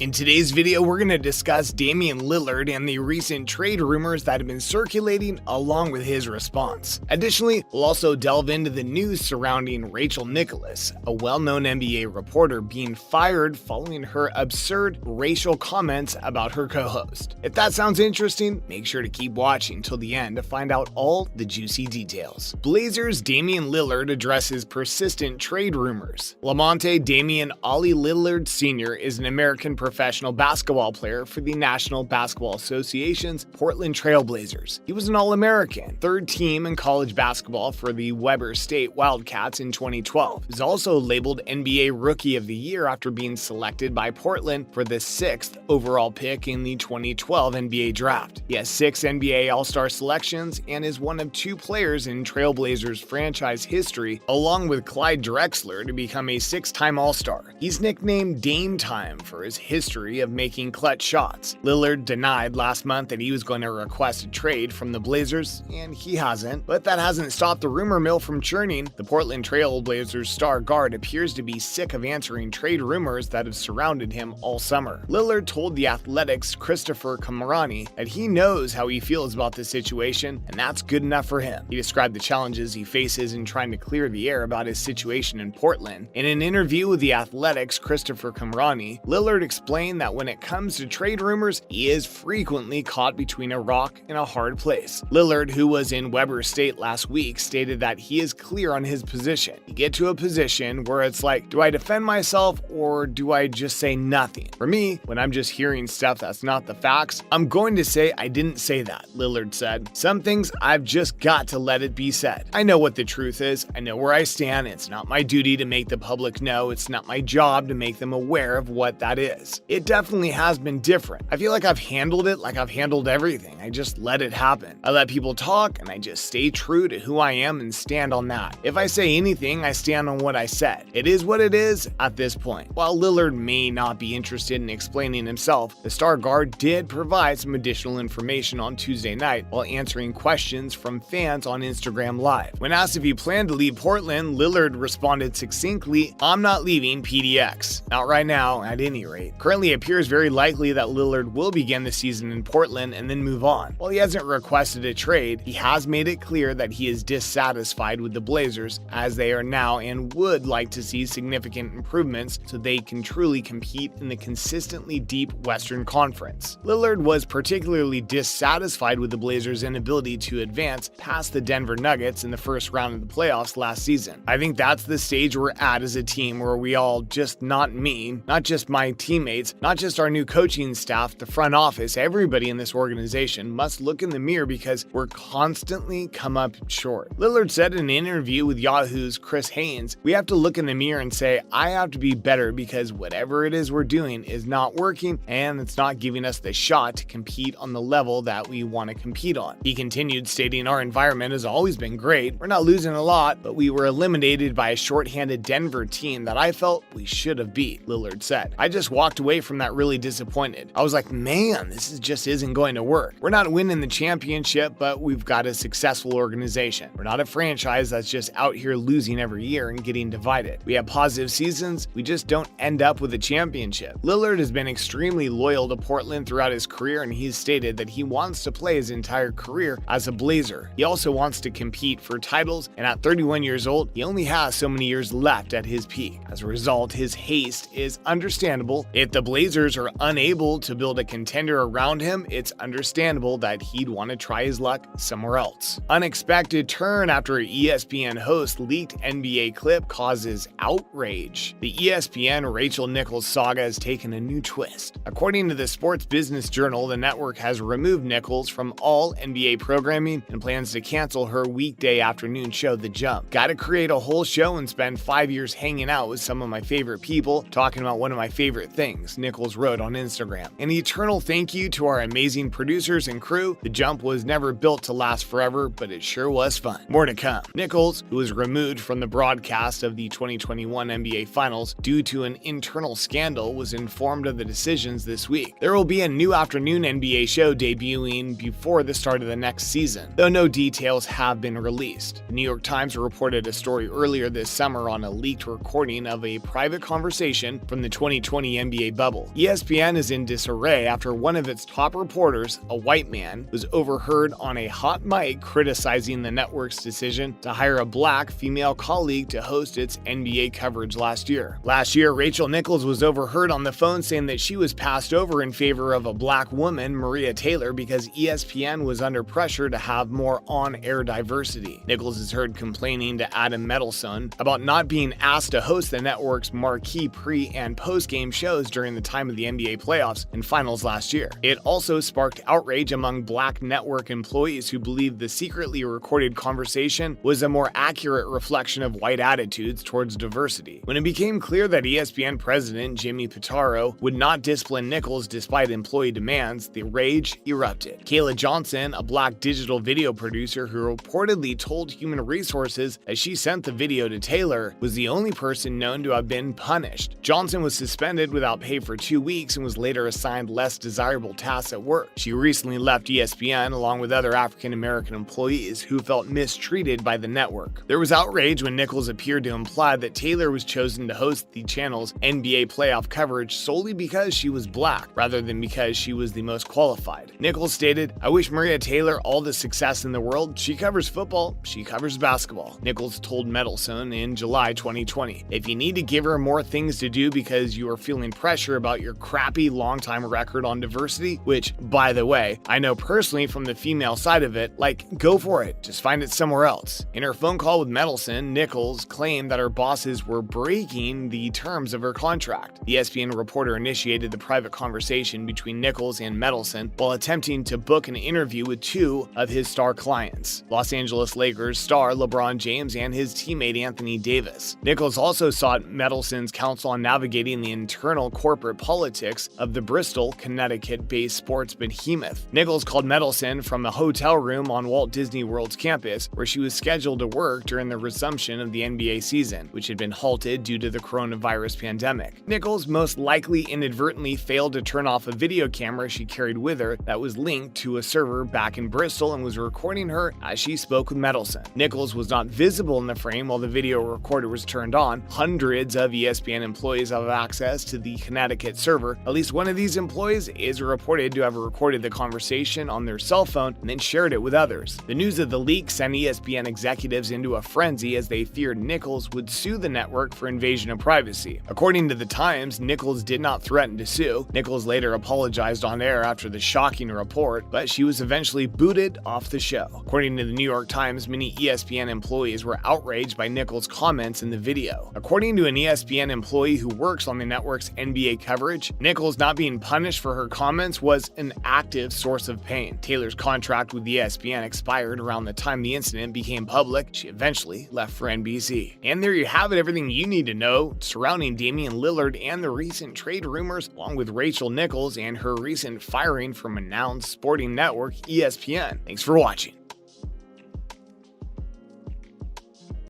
In today's video, we're going to discuss Damian Lillard and the recent trade rumors that have been circulating along with his response. Additionally, we'll also delve into the news surrounding Rachel Nicholas, a well-known NBA reporter being fired following her absurd racial comments about her co-host. If that sounds interesting, make sure to keep watching till the end to find out all the juicy details. Blazers Damian Lillard addresses persistent trade rumors. Lamonte Damian Ollie Lillard Sr. is an American professional basketball player for the National Basketball Association's Portland Trail Blazers. He was an All-American, third team in college basketball for the Weber State Wildcats in 2012. He was also labeled NBA Rookie of the Year after being selected by Portland for the 6th overall pick in the 2012 NBA Draft. He has 6 NBA All-Star selections and is one of 2 players in Trailblazers franchise history, along with Clyde Drexler, to become a 6-time All-Star. He's nicknamed Dame Time for his history of making clutch shots. Lillard denied last month that he was going to request a trade from the Blazers, and he hasn't, but that hasn't stopped the rumor mill from churning. The Portland Trail Blazers star guard appears to be sick of answering trade rumors that have surrounded him all summer. Lillard told The Athletic's Christopher Camarani that he knows how he feels about the situation, and that's good enough for him. He described the challenges he faces in trying to clear the air about his situation in Portland. In an interview with The Athletic's Christopher Camarani, Lillard explained that when it comes to trade rumors, he is frequently caught between a rock and a hard place. Lillard, who was in Weber State last week, stated that he is clear on his position. You get to a position where it's like, do I defend myself or do I just say nothing? For me, when I'm just hearing stuff that's not the facts, I'm going to say I didn't say that, Lillard said. Some things I've just got to let it be said. I know what the truth is. I know where I stand. It's not my duty to make the public know. It's not my job to make them aware of what that is. It definitely has been different. I feel like I've handled it like I've handled everything. I just let it happen. I let people talk and I just stay true to who I am and stand on that. If I say anything, I stand on what I said. It is what it is at this point. While Lillard may not be interested in explaining himself, the star guard did provide some additional information on Tuesday night while answering questions from fans on Instagram Live. When asked if he planned to leave Portland, Lillard responded succinctly, "I'm not leaving PDX. Not right now, at any rate." Currently, it appears very likely that Lillard will begin the season in Portland and then move on. While he hasn't requested a trade, he has made it clear that he is dissatisfied with the Blazers as they are now and would like to see significant improvements so they can truly compete in the consistently deep Western Conference. Lillard was particularly dissatisfied with the Blazers' inability to advance past the Denver Nuggets in the first round of the playoffs last season. I think that's the stage we're at as a team where we all, just not me, not just my teammates, not just our new coaching staff, the front office, everybody in this organization must look in the mirror because we're constantly come up short. Lillard said in an interview with Yahoo's Chris Haynes, "We have to look in the mirror and say, I have to be better because whatever it is we're doing is not working and it's not giving us the shot to compete on the level that we want to compete on." He continued, stating, "Our environment has always been great. We're not losing a lot, but we were eliminated by a shorthanded Denver team that I felt we should have beat," Lillard said. "I just walked away from that really disappointed. I was like, man, just isn't going to work. We're not winning the championship, but we've got a successful organization. We're not a franchise that's just out here losing every year and getting divided. We have positive seasons, we just don't end up with a championship." Lillard has been extremely loyal to Portland throughout his career, and he's stated that he wants to play his entire career as a Blazer. He also wants to compete for titles, and at 31 years old, he only has so many years left at his peak. As a result, his haste is understandable. If the Blazers are unable to build a contender around him, it's understandable that he'd want to try his luck somewhere else. Unexpected turn after an ESPN host leaked NBA clip causes outrage. The ESPN Rachel Nichols saga has taken a new twist. According to the Sports Business Journal, the network has removed Nichols from all NBA programming and plans to cancel her weekday afternoon show, The Jump. "Gotta create a whole show and spend 5 years hanging out with some of my favorite people, talking about one of my favorite things," Nichols wrote on Instagram. "An eternal thank you to our amazing producers and crew. The Jump was never built to last forever, but it sure was fun. More to come." Nichols, who was removed from the broadcast of the 2021 NBA Finals due to an internal scandal, was informed of the decisions this week. There will be a new afternoon NBA show debuting before the start of the next season, though no details have been released. The New York Times reported a story earlier this summer on a leaked recording of a private conversation from the 2020 NBA NBA bubble. ESPN is in disarray after one of its top reporters, a white man, was overheard on a hot mic criticizing the network's decision to hire a black female colleague to host its NBA coverage last year. Last year, Rachel Nichols was overheard on the phone saying that she was passed over in favor of a black woman, Maria Taylor, because ESPN was under pressure to have more on-air diversity. Nichols is heard complaining to Adam Medelson about not being asked to host the network's marquee pre- and post-game shows during the time of the NBA playoffs and finals last year. It also sparked outrage among black network employees who believed the secretly recorded conversation was a more accurate reflection of white attitudes towards diversity. When it became clear that ESPN president Jimmy Pitaro would not discipline Nichols despite employee demands, the rage erupted. Kayla Johnson, a black digital video producer who reportedly told Human Resources that she sent the video to Taylor, was the only person known to have been punished. Johnson was suspended without pay for 2 weeks and was later assigned less desirable tasks at work. She recently left ESPN along with other African American employees who felt mistreated by the network. There was outrage when Nichols appeared to imply that Taylor was chosen to host the channel's NBA playoff coverage solely because she was black, rather than because she was the most qualified. Nichols stated, "I wish Maria Taylor all the success in the world. She covers football, she covers basketball." Nichols told Medelson in July 2020, "If you need to give her more things to do because you are feeling pressure about your crappy long-time record on diversity," which, by the way, I know personally from the female side of it, like, go for it, just find it somewhere else. In her phone call with Medelson, Nichols claimed that her bosses were breaking the terms of her contract. The ESPN reporter initiated the private conversation between Nichols and Medelson while attempting to book an interview with two of his star clients, Los Angeles Lakers star LeBron James and his teammate Anthony Davis. Nichols also sought Medelson's counsel on navigating the internal corporate politics of the Bristol, Connecticut-based sports behemoth. Nichols called Medelson from a hotel room on Walt Disney World's campus, where she was scheduled to work during the resumption of the NBA season, which had been halted due to the coronavirus pandemic. Nichols most likely inadvertently failed to turn off a video camera she carried with her that was linked to a server back in Bristol and was recording her as she spoke with Medelson. Nichols was not visible in the frame while the video recorder was turned on. Hundreds of ESPN employees have access to the Connecticut server. At least one of these employees is reported to have recorded the conversation on their cell phone and then shared it with others. The news of the leak sent ESPN executives into a frenzy as they feared Nichols would sue the network for invasion of privacy. According to The Times, Nichols did not threaten to sue. Nichols later apologized on air after the shocking report, but she was eventually booted off the show. According to the New York Times, many ESPN employees were outraged by Nichols' comments in the video. According to an ESPN employee who works on the network's NBA coverage, Nichols not being punished for her comments was an active source of pain. Taylor's contract with ESPN expired around the time the incident became public. She eventually left for NBC. And there you have it, everything you need to know surrounding Damian Lillard and the recent trade rumors, along with Rachel Nichols and her recent firing from renowned sporting network ESPN. Thanks for watching.